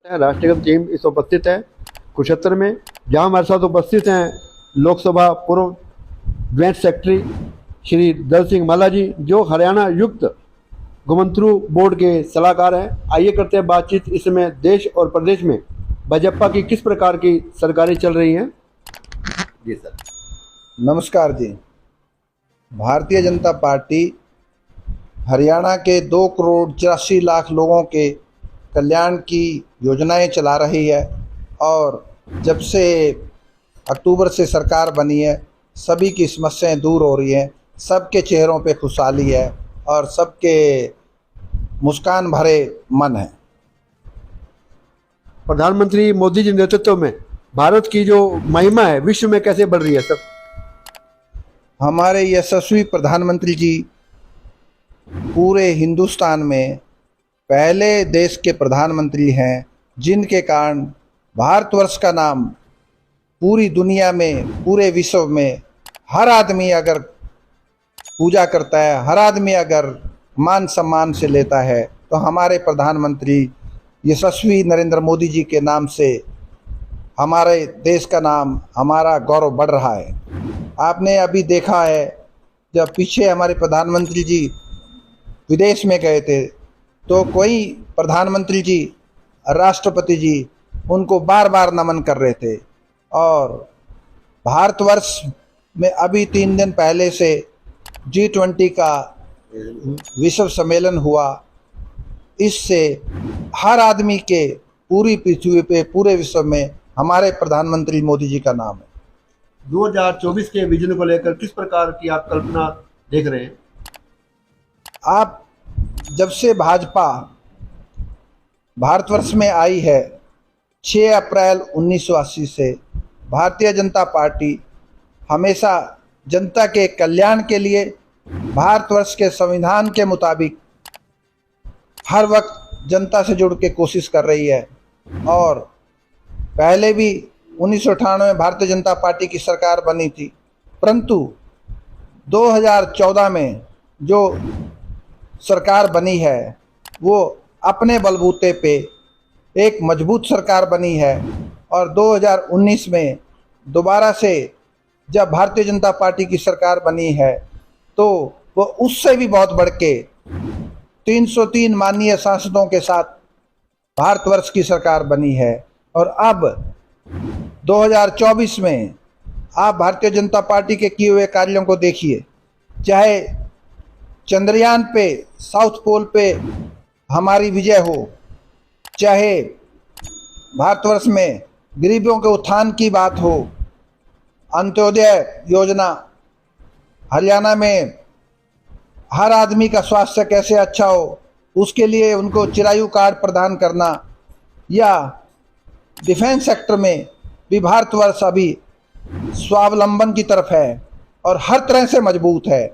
राष्ट्रगत team इस उपस्थित है कुरुक्षेत्र में, जहां हमारे साथ उपस्थित हैं लोकसभा पूर्व ज्वाइंट सेक्रेटरी श्री दल सिंह माला जी, जो हरियाणा युक्त घुमंतरू बोर्ड के सलाहकार हैं। आइए करते हैं बातचीत इस समय देश और प्रदेश में भाजपा की किस प्रकार की सरकारें चल रही हैं। जी सर। नमस्कार जी। भारतीय जनता पार्टी हरियाणा के 2,84,00,000 लोगों के कल्याण की योजनाएं चला रही है और जब से अक्टूबर से सरकार बनी है सभी की समस्याएं दूर हो रही हैं, सबके चेहरों पे खुशहाली है और सबके मुस्कान भरे मन है। प्रधानमंत्री मोदी जी नेतृत्व में भारत की जो महिमा है विश्व में कैसे बढ़ रही है सर? हमारे यशस्वी प्रधानमंत्री जी पूरे हिंदुस्तान में पहले देश के प्रधानमंत्री हैं जिनके कारण भारतवर्ष का नाम पूरी दुनिया में, पूरे विश्व में हर आदमी अगर पूजा करता है, हर आदमी अगर मान सम्मान से लेता है तो हमारे प्रधानमंत्री यशस्वी नरेंद्र मोदी जी के नाम से हमारे देश का नाम, हमारा गौरव बढ़ रहा है। आपने अभी देखा है जब पीछे हमारे प्रधानमंत्री जी विदेश में गए थे तो कोई प्रधानमंत्री जी, राष्ट्रपति जी उनको बार बार नमन कर रहे थे। और भारतवर्ष में अभी 3 दिन पहले से G20 का विश्व सम्मेलन हुआ। इससे हर आदमी के पूरी पृथ्वी पे, पूरे विश्व में हमारे प्रधानमंत्री मोदी जी का नाम है। 2024 के विजन को लेकर किस प्रकार की आप कल्पना देख रहे हैं? आप जब से भाजपा भारतवर्ष में आई है 6 अप्रैल 1980 से भारतीय जनता पार्टी हमेशा जनता के कल्याण के लिए भारतवर्ष के संविधान के मुताबिक हर वक्त जनता से जुड़ के कोशिश कर रही है। और पहले भी 1998 में भारतीय जनता पार्टी की सरकार बनी थी, परंतु 2014 में जो सरकार बनी है वो अपने बलबूते पे एक मजबूत सरकार बनी है। और 2019 में दोबारा से जब भारतीय जनता पार्टी की सरकार बनी है तो वो उससे भी बहुत बढ़ के 303 माननीय सांसदों के साथ भारतवर्ष की सरकार बनी है। और अब 2024 में आप भारतीय जनता पार्टी के किए हुए कार्यों को देखिए, चाहे चंद्रयान पे, साउथ पोल पे हमारी विजय हो, चाहे भारतवर्ष में गरीबों के उत्थान की बात हो, अंत्योदय योजना, हरियाणा में हर आदमी का स्वास्थ्य कैसे अच्छा हो उसके लिए उनको चिरायु कार्ड प्रदान करना, या डिफेंस सेक्टर में भी भारतवर्ष अभी स्वावलंबन की तरफ है और हर तरह से मजबूत है।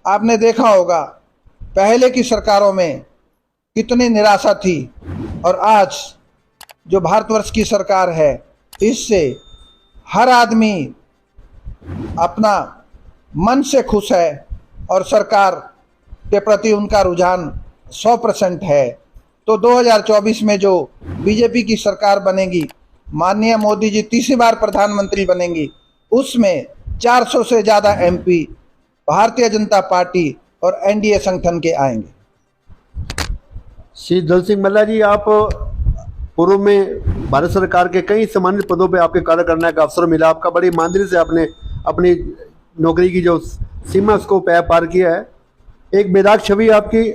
आपने देखा होगा पहले की सरकारों में कितनी निराशा थी और आज जो भारतवर्ष की सरकार है इससे हर आदमी अपना मन से खुश है और सरकार के प्रति उनका रुझान 100% है। तो 2024 में जो बीजेपी की सरकार बनेगी, माननीय मोदी जी तीसरी बार प्रधानमंत्री बनेंगी, उसमें 400 से ज़्यादा MP भारतीय जनता पार्टी और NDA संगठन के आएंगे। श्री दल सिंह मल्ला जी, आप पूर्व में भारत सरकार के कई सम्मानित पदों पे आपके कार्य करने का अवसर मिला। आपका बड़ी ईमानदारी से आपने अपनी नौकरी की जो सीमा उसको पार किया है। एक बेदाग छवि आपकी।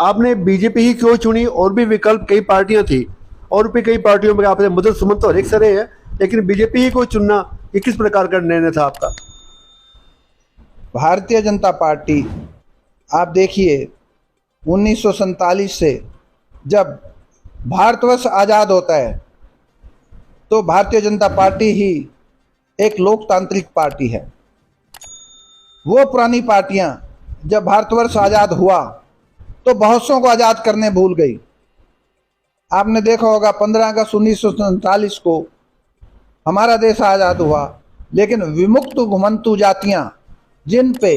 आपने बीजेपी ही क्यों चुनी? और भी विकल्प कई पार्टियां थी और भी कई पार्टियों में आपने मदद सुमन तो हर एक सरे है, लेकिन बीजेपी ही को चुनना ये किस प्रकार का निर्णय था आपका? भारतीय जनता पार्टी आप देखिए 1947 से जब भारतवर्ष आज़ाद होता है तो भारतीय जनता पार्टी ही एक लोकतांत्रिक पार्टी है। वो पुरानी पार्टियां जब भारतवर्ष आज़ाद हुआ तो बहुत सौ को आज़ाद करने भूल गई। आपने देखा होगा 15 अगस्त 1947 को हमारा देश आज़ाद हुआ, लेकिन विमुक्त घुमंतू जातियां जिन पे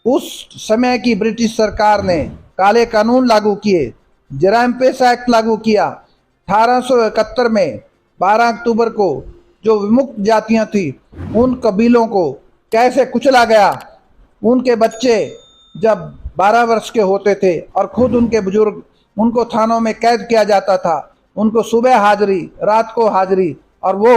उस समय की ब्रिटिश सरकार ने काले कानून लागू किए, जराइम पेश एक्ट लागू किया, 1871 में 12 अक्टूबर को जो विमुक्त जातियां थी उन कबीलों को कैसे कुचला गया। उनके बच्चे जब 12 वर्ष के होते थे और खुद उनके बुजुर्ग, उनको थानों में कैद किया जाता था। उनको सुबह हाजिरी, रात को हाजिरी, और वो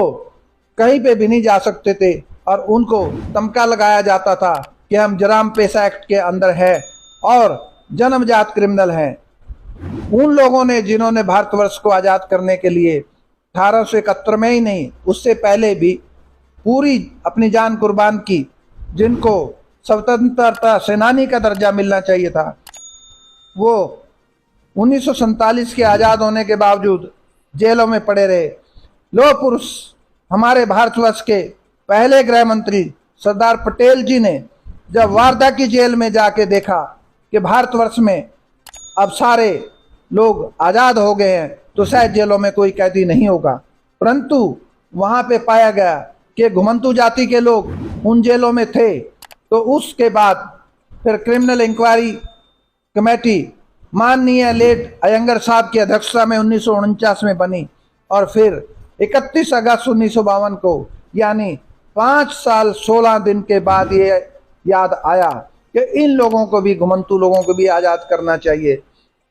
कहीं पे भी नहीं जा सकते थे और उनको तमका लगाया जाता था कि हम जराम पेशा एक्ट के अंदर है और जन्मजात क्रिमिनल हैं। उन लोगों ने जिन्होंने भारतवर्ष को आज़ाद करने के लिए 1871 में ही नहीं, उससे पहले भी पूरी अपनी जान कुर्बान की, जिनको स्वतंत्रता सेनानी का दर्जा मिलना चाहिए था, वो 1947 के आज़ाद होने के बावजूद जेलों में पड़े रहे। लोह पुरुष हमारे भारतवर्ष के पहले गृह मंत्री सरदार पटेल जी ने जब वारधा की जेल में जाके देखा कि भारतवर्ष में अब सारे लोग आज़ाद हो गए हैं तो शायद जेलों में कोई कैदी नहीं होगा, परंतु वहाँ पे पाया गया कि घुमंतू जाति के लोग उन जेलों में थे। तो उसके बाद फिर क्रिमिनल इंक्वायरी कमेटी माननीय लेट अयंगर साहब की अध्यक्षता में 1949 में बनी और फिर 31 अगस्त 1952 को, यानी 5 साल 16 दिन के बाद ये याद आया कि इन लोगों को भी, घुमंतू लोगों को भी आज़ाद करना चाहिए।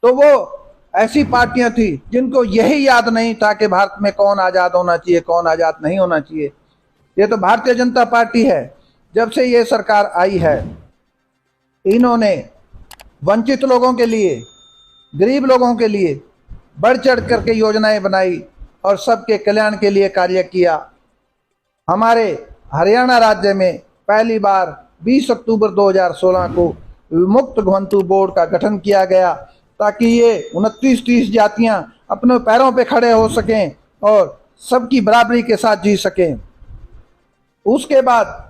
तो वो ऐसी पार्टियां थी जिनको यही याद नहीं था कि भारत में कौन आज़ाद होना चाहिए, कौन आज़ाद नहीं होना चाहिए। ये तो भारतीय जनता पार्टी है, जब से ये सरकार आई है इन्होंने वंचित लोगों के लिए, गरीब लोगों के लिए बढ़ चढ़ करके योजनाएं बनाई और सबके कल्याण के लिए कार्य किया। हमारे हरियाणा राज्य में पहली बार 20 अक्टूबर 2016 को विमुक्त घुमंतू बोर्ड का गठन किया गया ताकि ये 29-30 जातियां अपने पैरों पे खड़े हो सकें और सबकी बराबरी के साथ जी सकें। उसके बाद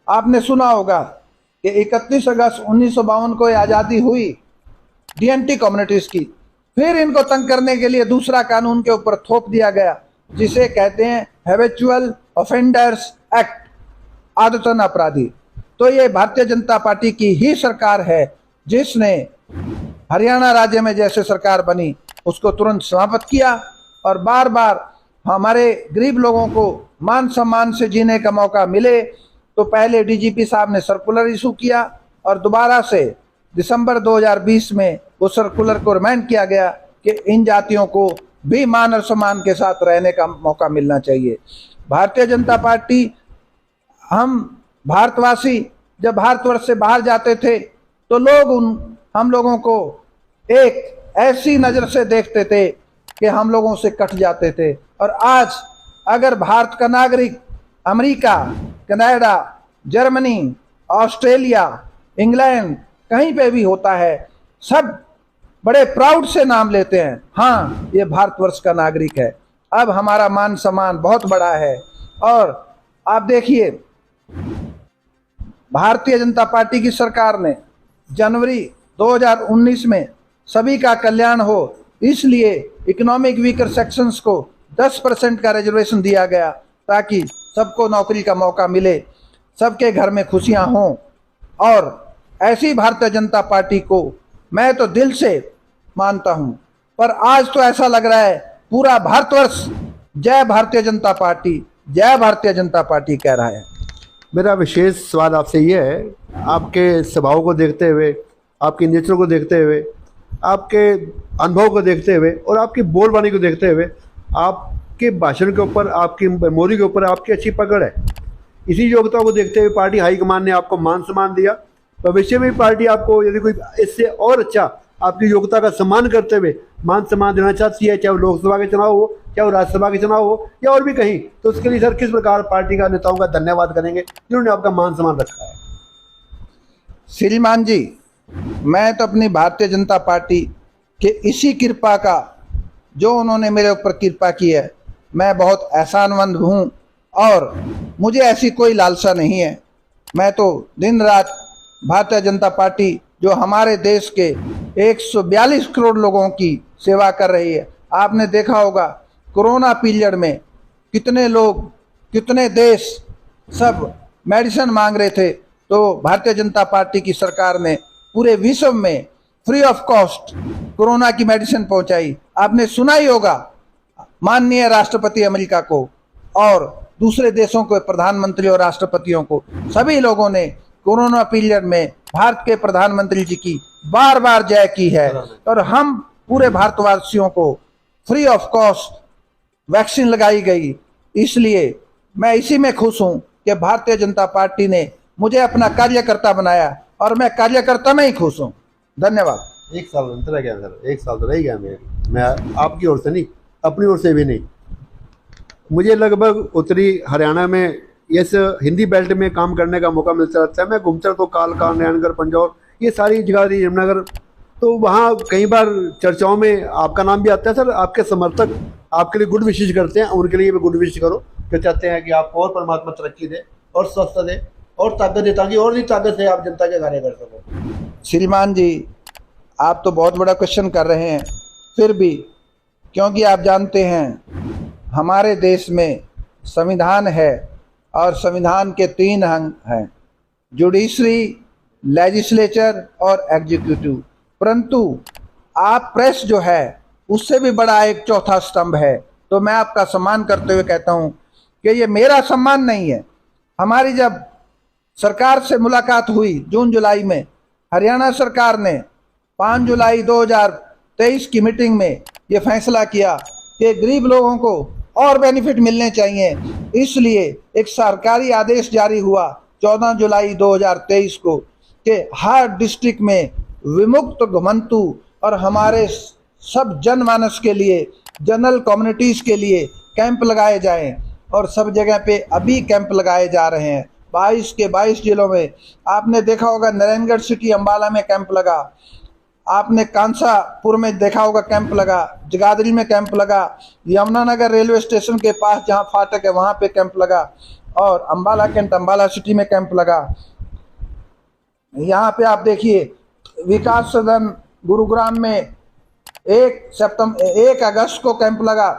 आपने सुना होगा कि 31 अगस्त 1952 को आज़ादी हुई डीएनटी कम्युनिटीज़ की। फिर इनको तंग करने के लिए दूसरा कानून के ऊपर थोप दिया गया जिसे कहते हैं हैबिचुअल ऑफेंडर्स एक्ट, आदतन अपराधी। तो ये भारतीय जनता पार्टी की ही सरकार है जिसने हरियाणा राज्य में जैसे सरकार बनी उसको तुरंत समाप्त किया और बार बार हमारे गरीब लोगों को मान सम्मान से जीने का मौका मिले। तो पहले डीजीपी साहब ने सर्कुलर इशू किया और दोबारा से दिसंबर 2020 में वो सर्कुलर को रिमाइंड किया गया कि इन जातियों को भी मान और सम्मान के साथ रहने का मौका मिलना चाहिए। भारतीय जनता पार्टी, हम भारतवासी जब भारतवर्ष से बाहर जाते थे तो लोग हम लोगों को एक ऐसी नज़र से देखते थे कि हम लोगों से कट जाते थे। और आज अगर भारत का नागरिक America, Canada, Germany, Australia, England कहीं पे भी होता है, सब बड़े प्राउड से नाम लेते हैं, हाँ ये भारतवर्ष का नागरिक है। अब हमारा मान सम्मान बहुत बड़ा है। और आप देखिए भारतीय जनता पार्टी की सरकार ने जनवरी 2019 में सभी का कल्याण हो इसलिए इकोनॉमिक वीकर सेक्शंस को 10% का रिजर्वेशन दिया गया ताकि सबको नौकरी का मौका मिले, सबके घर में खुशियां हों। और ऐसी भारतीय जनता पार्टी को मैं तो दिल से मानता हूं, पर आज तो ऐसा लग रहा है पूरा भारतवर्ष जय भारतीय जनता पार्टी, जय भारतीय जनता पार्टी कह रहा है। मेरा विशेष सवाल आपसे ये है, आपके स्वभाव को देखते हुए, आपके नेचर को देखते हुए, आपके अनुभव को देखते हुए और आपकी बोलबानी को देखते हुए, आपके भाषण के ऊपर, आपकी मेमोरी के ऊपर आपकी अच्छी पकड़ है। इसी योग्यता को देखते हुए पार्टी हाईकमान ने आपको मान सम्मान दिया। भविष्य में पार्टी आपको यदि कोई इससे और अच्छा आपकी योग्यता का सम्मान करते हुए मान सम्मान देना चाहती है, चाहे वो लोकसभा के चुनाव हो, चाहे वो राज्यसभा के चुनाव हो या और भी कहीं, तो उसके लिए सर किस प्रकार पार्टी का नेताओं का धन्यवाद करेंगे जिन्होंने आपका मान सम्मान रखा है? श्रीमान जी, मैं तो अपनी भारतीय जनता पार्टी के इसी कृपा का, जो उन्होंने मेरे ऊपर कृपा की है, मैं बहुत एहसानमंद हूँ और मुझे ऐसी कोई लालसा नहीं है। मैं तो दिन रात भारतीय जनता पार्टी जो हमारे देश के 142 करोड़ लोगों की सेवा कर रही है। आपने देखा होगा कोरोना पीरियड में कितने लोग, कितने देश सब मेडिसिन मांग रहे थे, तो भारतीय जनता पार्टी की सरकार ने पूरे विश्व में फ्री ऑफ कॉस्ट कोरोना की मेडिसिन पहुंचाई। आपने सुना ही होगा माननीय राष्ट्रपति अमेरिका को और दूसरे देशों के प्रधानमंत्री और राष्ट्रपतियों को, सभी लोगों ने कोरोना पीरियड में भारत के प्रधानमंत्री जी की बार बार जय की है। और हम पूरे भारतवासियों को फ्री ऑफ कॉस्ट वैक्सीन लगाई गई, इसलिए मैं इसी में खुश हूं कि भारतीय जनता पार्टी ने मुझे अपना कार्यकर्ता बनाया और मैं कार्यकर्ता में ही खुश हूं। धन्यवाद। एक साल अंतर है क्या सर? एक साल तो रह गया मैं आपकी ओर से नहीं, अपनी ओर से भी नहीं। मुझे लगभग उत्तरी हरियाणा में इस हिंदी बेल्ट में काम करने का मौका मिलता रहता है। मैं घूमता तो कालका, नारायणगढ़, पंजौर, ये सारी जगह थी, यमुनानगर, तो वहाँ कई बार चर्चाओं में आपका नाम भी आता है। सर, आपके समर्थक आपके लिए गुड विशेष करते हैं, उनके लिए भी गुड विशेष करो, जो चाहते हैं कि आप और परमात्मा तरक्की दे और स्वस्थ दे और ताकत दे, ताकि और भी ताकत से आप जनता के कार्य कर सको। श्रीमान जी, आप तो बहुत बड़ा क्वेश्चन कर रहे हैं, फिर भी, क्योंकि आप जानते हैं हमारे देश में संविधान है और संविधान के 3 अंग हैं, जुडिशरी, लेजिस्लेचर और एग्जीक्यूटिव। परंतु आप प्रेस जो है उससे भी बड़ा एक चौथा स्तंभ है। तो मैं आपका सम्मान करते हुए कहता हूं कि ये मेरा सम्मान नहीं है। हमारी जब सरकार से मुलाकात हुई जून जुलाई में, हरियाणा सरकार ने 5 जुलाई 2023 की मीटिंग में ये फैसला किया कि गरीब लोगों को और बेनिफिट मिलने चाहिए, इसलिए एक सरकारी आदेश जारी हुआ 14 जुलाई 2023 को कि हर डिस्ट्रिक्ट में विमुक्त घुमंतु और हमारे सब जनमानस के लिए, जनरल कम्युनिटीज़ के लिए कैंप लगाए जाएं। और सब जगह पे अभी कैंप लगाए जा रहे हैं 22 के 22 जिलों में। आपने देखा होगा नारायणगढ़ सिटी अम्बाला में कैंप लगा, आपने कांसापुर में देखा होगा कैंप लगा, जगाधरी में कैंप लगा, यमुनानगर रेलवे स्टेशन के पास जहां फाटक है वहां पे कैंप लगा, और अम्बाला कैंट अम्बाला सिटी में कैंप लगा। यहाँ पे आप देखिए विकास सदन गुरुग्राम में 1 अगस्त को कैंप लगा,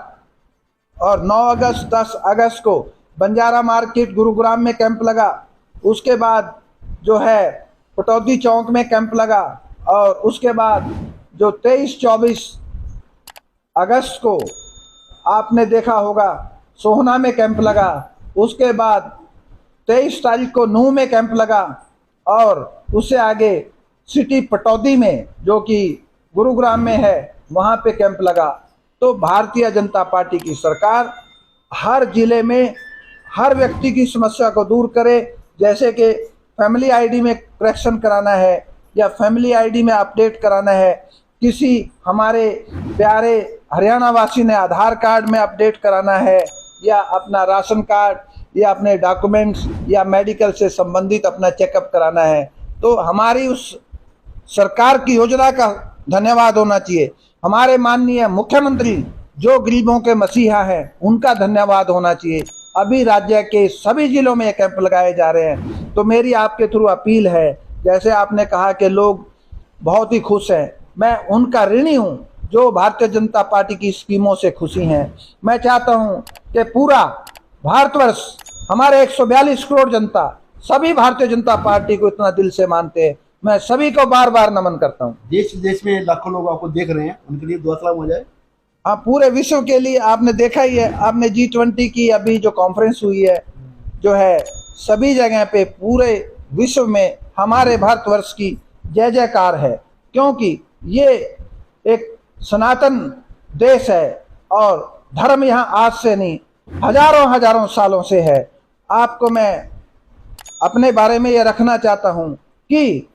और 9 अगस्त 10 अगस्त को बंजारा मार्केट गुरुग्राम में कैंप लगा। उसके बाद जो है पटौदी चौक में कैंप लगा, और उसके बाद जो 23-24 अगस्त को आपने देखा होगा सोहना में कैंप लगा। उसके बाद 23 तारीख को नूह में कैंप लगा, और उससे आगे सिटी पटौदी में जो कि गुरुग्राम में है वहाँ पे कैंप लगा। तो भारतीय जनता पार्टी की सरकार हर जिले में हर व्यक्ति की समस्या को दूर करे, जैसे कि फैमिली आईडी में करेक्शन कराना है या फैमिली आईडी में अपडेट कराना है, किसी हमारे प्यारे हरियाणा वासी ने आधार कार्ड में अपडेट कराना है, या अपना राशन कार्ड या अपने डॉक्यूमेंट्स या मेडिकल से संबंधित अपना चेकअप कराना है, तो हमारी उस सरकार की योजना का धन्यवाद होना चाहिए। हमारे माननीय मुख्यमंत्री जो गरीबों के मसीहा हैं उनका धन्यवाद होना चाहिए। अभी राज्य के सभी जिलों में कैंप लगाए जा रहे हैं। तो मेरी आपके थ्रू अपील है, जैसे आपने कहा कि लोग बहुत ही खुश हैं, मैं उनका ऋणी हूं जो भारतीय जनता पार्टी की स्कीमों से खुशी हैं। मैं चाहता हूं कि पूरा भारतवर्ष, हमारे 142 करोड़ जनता, सभी भारतीय जनता पार्टी को इतना दिल से मानते हैं। मैं सभी को बार बार नमन करता हूं। देश विदेश में लाखों लोग आपको देख रहे हैं, उनके लिए दुआ सलाम हो जाए। हाँ, पूरे विश्व के लिए आपने देखा ही है, आपने G20 की अभी जो कॉन्फ्रेंस हुई है जो है, सभी जगह पे पूरे विश्व में हमारे भारतवर्ष की जय जयकार है, क्योंकि ये एक सनातन देश है और धर्म यहाँ आज से नहीं हजारों सालों से है। आपको मैं अपने बारे में ये रखना चाहता हूँ कि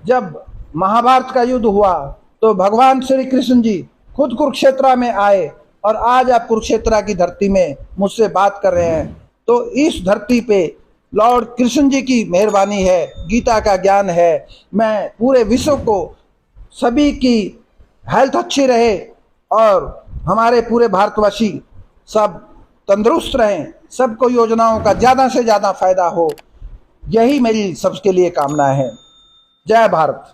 जब महाभारत का युद्ध हुआ तो भगवान श्री कृष्ण जी खुद कुरुक्षेत्र में आए, और आज आप कुरुक्षेत्र की धरती में मुझसे बात कर रहे हैं। तो इस धरती पे लॉर्ड कृष्ण जी की मेहरबानी है, गीता का ज्ञान है। मैं पूरे विश्व को सभी की हेल्थ अच्छी रहे और हमारे पूरे भारतवासी सब तंदुरुस्त रहें, सबको योजनाओं का ज़्यादा से ज़्यादा फायदा हो, यही मेरी सबके लिए कामना है। जय भारत।